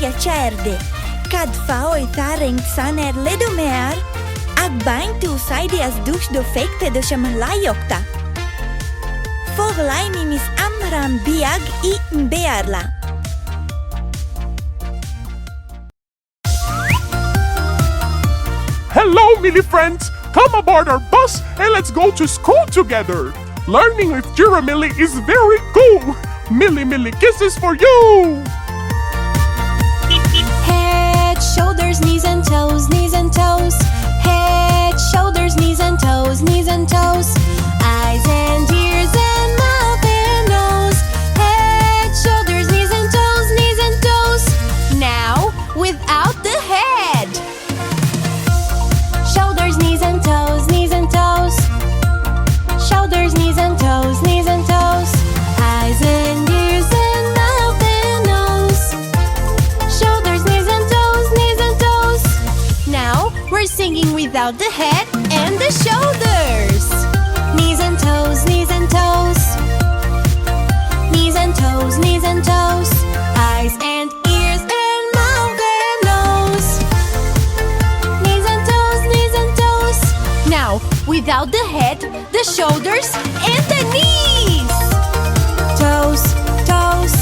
piacerde, cad fa oitaring san ledomear, ag bain tSráid as dus Dofheicthe de Amhráin. Foghlaim mis Amhráin Beag I bearla. Hello, mini friends! Come aboard our bus and let's go to school together! Learning with Giramille is very cool! Millie kisses for you! Head, shoulders, knees and toes, knees and toes. Head, shoulders, knees and toes, knees and toes. Eyes and ears and mouth and nose. Head, shoulders, knees and toes, knees and toes. Now, without the head. Shoulders, knees and toes, knees and toes. Shoulders, knees and toes, knees and toes. Eyes and ears and mouth and nose. Shoulders, knees and toes, knees and toes. Now we're singing without the head and the shoulders. Knees and toes, knees and toes. Knees and toes, knees and toes. Eyes and ears and mouth and nose. Knees and toes, knees and toes. Now without the head, the shoulders and the knees. Toes, toes.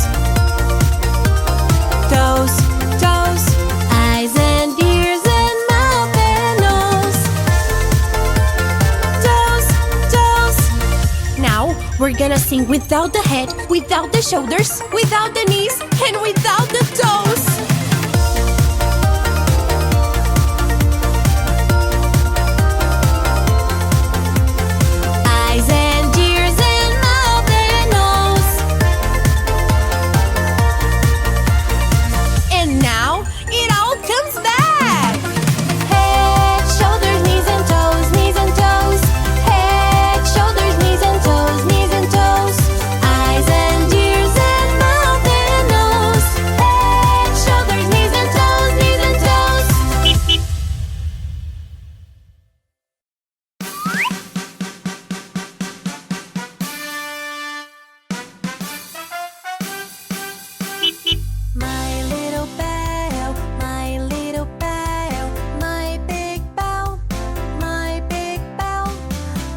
Toes, toes. Eyes and ears and mouth and nose. Toes, toes. Now we're gonna sing without the head, without the shoulders, without the knees, and without the toes. Eyes and ears and mouth and nose. And now it all comes back. Head, shoulders, knees and toes, knees and toes. Head, shoulders, knees and toes, knees and toes. Eyes and ears and mouth and nose. Head, shoulders, knees and toes, knees and toes. My little bow, my little bow, my big bow, my big bow.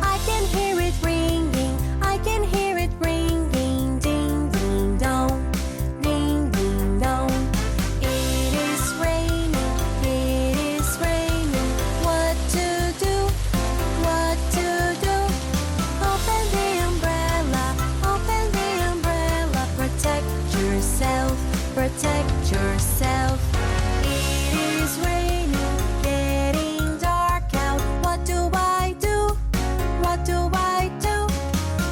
I can hear it ringing, I can hear it ringing, ding ding dong, ding ding dong. It is raining, what to do, what to do? Open the umbrella, protect yourself, protect yourself. It is raining, getting dark out. What do I do? What do I do?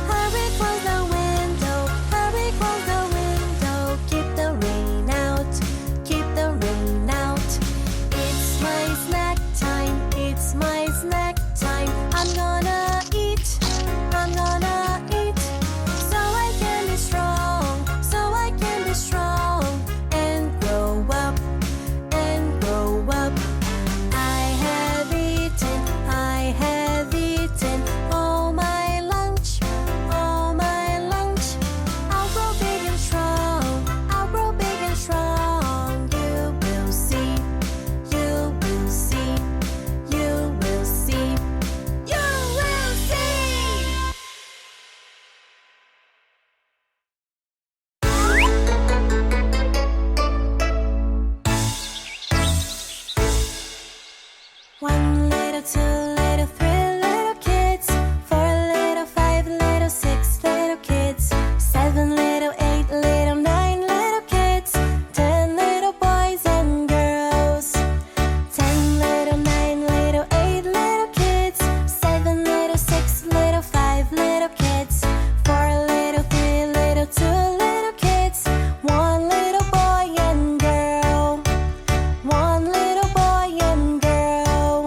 Hurry, close the window, hurry, close the window. Keep the rain out, keep the rain out. It's my snack time, it's my snack time. I'm gonna eat, I'm gonna eat. So I can be strong, so I can be strong. And grow up, and grow up. I have eaten all my lunch, all my lunch. I'll grow big and strong, I'll grow big and strong. You will see, you will see, you will see, you will see. One little, two little, three little kids, 4 little, 5 little, 6 little kids, 7 little, 8 little, 9 little kids, 10 little boys and girls, 10 little, 9 little, 8 little kids, 7 little, 6 little, 5 little kids, 4 little, 3 little, 2 little kids, 1 little boy and girl, 1 little boy and girl.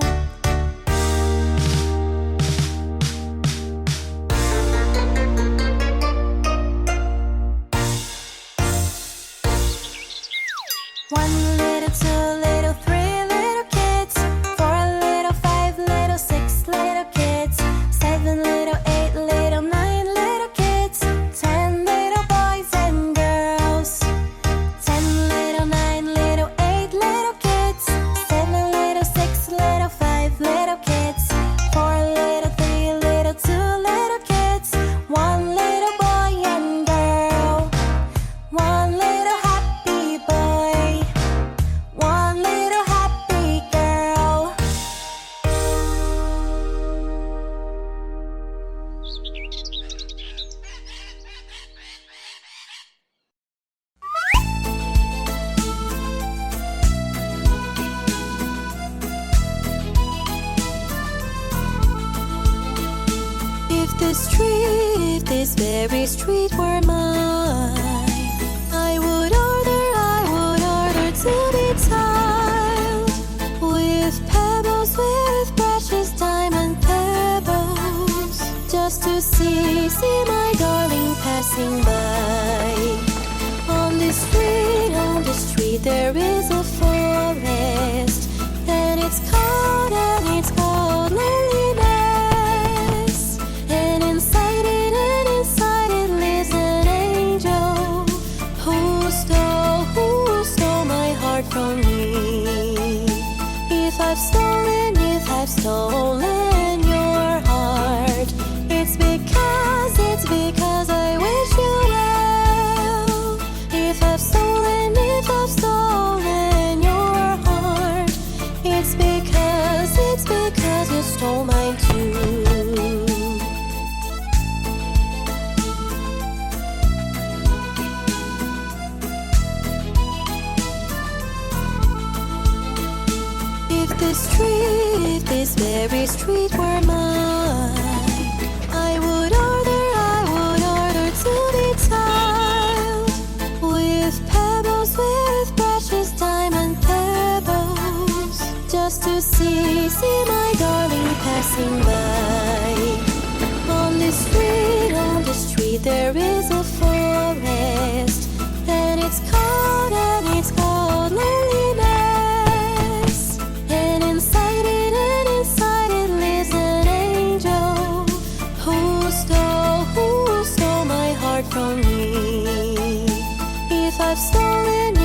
One little, 2 little, 3 little kids, 4 little, 5 little, 6 little kids, 7 little, 8 little, 9 little kids, 10 little boys and girls, 10 little, 9 little, this very street were mine, I would order to be tiled with pebbles, with precious diamond pebbles, just to see my darling passing by. On the street there is a forest, and it's called loneliness. And inside it lives an angel who stole my heart from me. If I've stolen your heart, it's because I wish you well. If I've stolen your heart, it's because you stole mine too. If this very street were mine, I would order to be tiled with pebbles, with precious diamond pebbles, just to see my darling passing by. On the street there is a forest, and it's called loneliness. And inside it lives an angel who stole my heart from me. If I've stolen